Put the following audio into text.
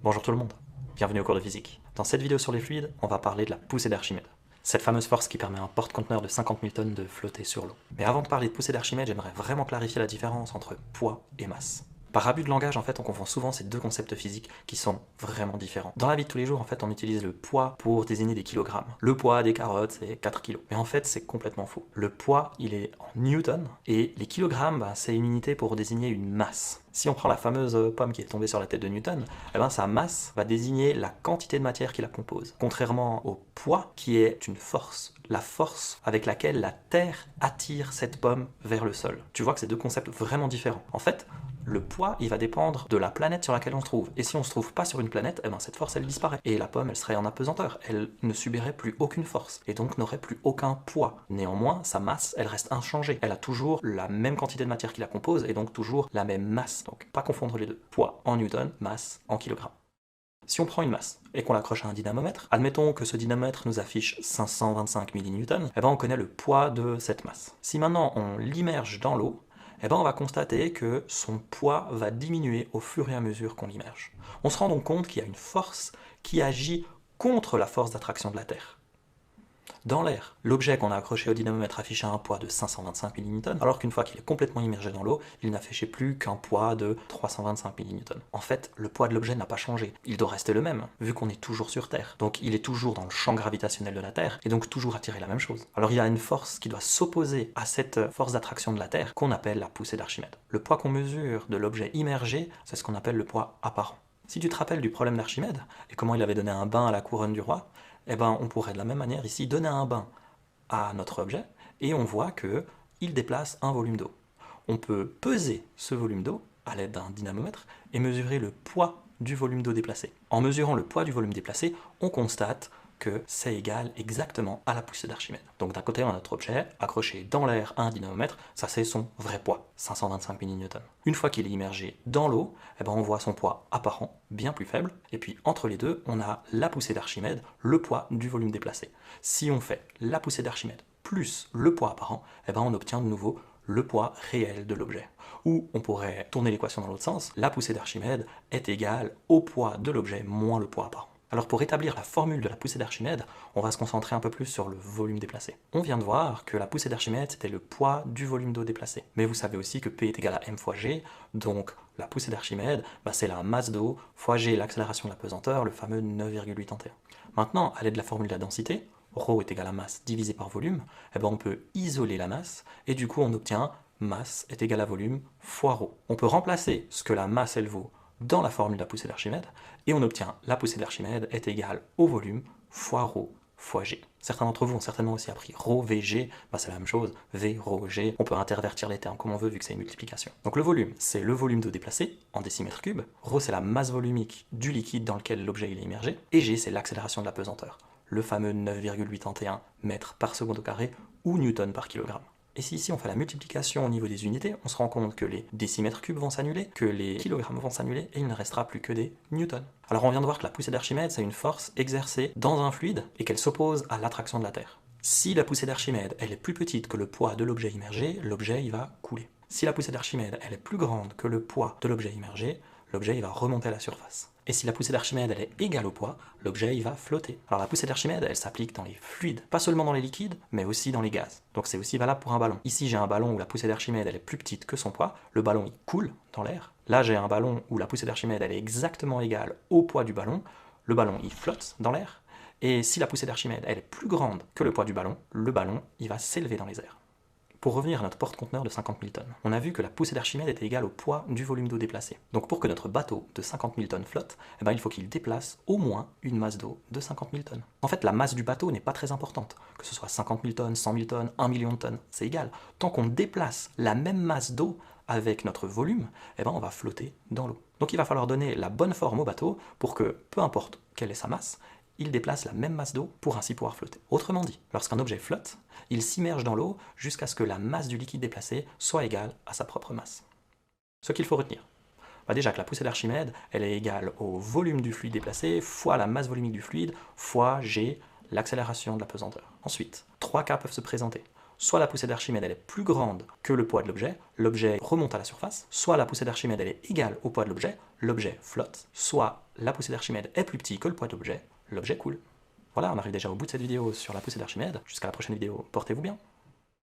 Bonjour tout le monde, bienvenue au cours de physique. Dans cette vidéo sur les fluides, on va parler de la poussée d'Archimède. Cette fameuse force qui permet à un porte-conteneur de 50 000 tonnes de flotter sur l'eau. Mais avant de parler de poussée d'Archimède, j'aimerais vraiment clarifier la différence entre poids et masse. Par abus de langage, en fait, on confond souvent ces deux concepts physiques qui sont vraiment différents. Dans la vie de tous les jours, en fait, on utilise le poids pour désigner des kilogrammes. Le poids des carottes, c'est 4 kilos. Mais en fait, c'est complètement faux. Le poids, il est en newtons, et les kilogrammes, c'est une unité pour désigner une masse. Si on prend la fameuse pomme qui est tombée sur la tête de Newton, sa masse va désigner la quantité de matière qui la compose. Contrairement au poids, qui est une force. La force avec laquelle la Terre attire cette pomme vers le sol. Tu vois que c'est deux concepts vraiment différents. En fait, le poids, il va dépendre de la planète sur laquelle on se trouve. Et si on se trouve pas sur une planète, cette force, elle disparaît. Et la pomme, elle serait en apesanteur. Elle ne subirait plus aucune force. Et donc n'aurait plus aucun poids. Néanmoins, sa masse, elle reste inchangée. Elle a toujours la même quantité de matière qui la compose et donc toujours la même masse. Donc pas confondre les deux. Poids en newton, masse en kilogrammes. Si on prend une masse et qu'on l'accroche à un dynamomètre, admettons que ce dynamomètre nous affiche 525 millinewtons, on connaît le poids de cette masse. Si maintenant on l'immerge dans l'eau, on va constater que son poids va diminuer au fur et à mesure qu'on l'immerge. On se rend donc compte qu'il y a une force qui agit contre la force d'attraction de la Terre. Dans l'air, l'objet qu'on a accroché au dynamomètre affichait un poids de 525 millinewtons, alors qu'une fois qu'il est complètement immergé dans l'eau, il n'affichait plus qu'un poids de 325 millinewtons. En fait, le poids de l'objet n'a pas changé. Il doit rester le même, vu qu'on est toujours sur Terre. Donc il est toujours dans le champ gravitationnel de la Terre, et donc toujours attirer la même chose. Alors il y a une force qui doit s'opposer à cette force d'attraction de la Terre, qu'on appelle la poussée d'Archimède. Le poids qu'on mesure de l'objet immergé, c'est ce qu'on appelle le poids apparent. Si tu te rappelles du problème d'Archimède, et comment il avait donné un bain à la couronne du roi, on pourrait de la même manière ici donner un bain à notre objet et on voit qu'il déplace un volume d'eau. On peut peser ce volume d'eau à l'aide d'un dynamomètre et mesurer le poids du volume d'eau déplacé. En mesurant le poids du volume déplacé, on constate que c'est égal exactement à la poussée d'Archimède. Donc d'un côté, on a notre objet accroché dans l'air à un dynamomètre, ça c'est son vrai poids, 525 millinewtons. Une fois qu'il est immergé dans l'eau, on voit son poids apparent, bien plus faible, et puis entre les deux, on a la poussée d'Archimède, le poids du volume déplacé. Si on fait la poussée d'Archimède plus le poids apparent, on obtient de nouveau le poids réel de l'objet. Ou on pourrait tourner l'équation dans l'autre sens, la poussée d'Archimède est égale au poids de l'objet moins le poids apparent. Alors pour établir la formule de la poussée d'Archimède, on va se concentrer un peu plus sur le volume déplacé. On vient de voir que la poussée d'Archimède, c'était le poids du volume d'eau déplacé. Mais vous savez aussi que P est égal à m fois g, donc la poussée d'Archimède, c'est la masse d'eau fois g, l'accélération de la pesanteur, le fameux 9,81. Maintenant, à l'aide de la formule de la densité, ρ est égal à masse divisé par volume, on peut isoler la masse, et du coup on obtient masse est égal à volume fois ρ. On peut remplacer ce que la masse elle vaut dans la formule de la poussée d'Archimède, et on obtient la poussée d'Archimède est égale au volume fois ρ fois g. Certains d'entre vous ont certainement aussi appris ρ, v, g, c'est la même chose, v, ρ, g, on peut intervertir les termes comme on veut vu que c'est une multiplication. Donc le volume, c'est le volume d'eau déplacé en décimètres cubes, ρ c'est la masse volumique du liquide dans lequel l'objet est immergé, et g c'est l'accélération de la pesanteur, le fameux 9,81 mètres par seconde au carré ou newton par kilogramme. Et si ici on fait la multiplication au niveau des unités, on se rend compte que les décimètres cubes vont s'annuler, que les kilogrammes vont s'annuler, et il ne restera plus que des newtons. Alors on vient de voir que la poussée d'Archimède, c'est une force exercée dans un fluide et qu'elle s'oppose à l'attraction de la Terre. Si la poussée d'Archimède, elle est plus petite que le poids de l'objet immergé, l'objet il va couler. Si la poussée d'Archimède, elle est plus grande que le poids de l'objet immergé, l'objet il va remonter à la surface. Et si la poussée d'Archimède elle est égale au poids, l'objet il va flotter. Alors la poussée d'Archimède elle s'applique dans les fluides, pas seulement dans les liquides, mais aussi dans les gaz. Donc c'est aussi valable pour un ballon. Ici j'ai un ballon où la poussée d'Archimède elle est plus petite que son poids, le ballon il coule dans l'air. Là j'ai un ballon où la poussée d'Archimède elle est exactement égale au poids du ballon, le ballon il flotte dans l'air. Et si la poussée d'Archimède elle est plus grande que le poids du ballon, le ballon il va s'élever dans les airs. Pour revenir à notre porte-conteneur de 50 000 tonnes, on a vu que la poussée d'Archimède était égale au poids du volume d'eau déplacé. Donc pour que notre bateau de 50 000 tonnes flotte, il faut qu'il déplace au moins une masse d'eau de 50 000 tonnes. En fait, la masse du bateau n'est pas très importante. Que ce soit 50 000 tonnes, 100 000 tonnes, 1 million de tonnes, c'est égal. Tant qu'on déplace la même masse d'eau avec notre volume, on va flotter dans l'eau. Donc il va falloir donner la bonne forme au bateau pour que, peu importe quelle est sa masse, il déplace la même masse d'eau pour ainsi pouvoir flotter. Autrement dit, lorsqu'un objet flotte, il s'immerge dans l'eau jusqu'à ce que la masse du liquide déplacé soit égale à sa propre masse. Ce qu'il faut retenir, déjà que la poussée d'Archimède, elle est égale au volume du fluide déplacé fois la masse volumique du fluide fois g, l'accélération de la pesanteur. Ensuite, trois cas peuvent se présenter. Soit la poussée d'Archimède elle est plus grande que le poids de l'objet remonte à la surface, soit la poussée d'Archimède elle est égale au poids de l'objet flotte, soit la poussée d'Archimède est plus petit que le poids de l'objet coule. Voilà, on arrive déjà au bout de cette vidéo sur la poussée d'Archimède. Jusqu'à la prochaine vidéo, portez-vous bien.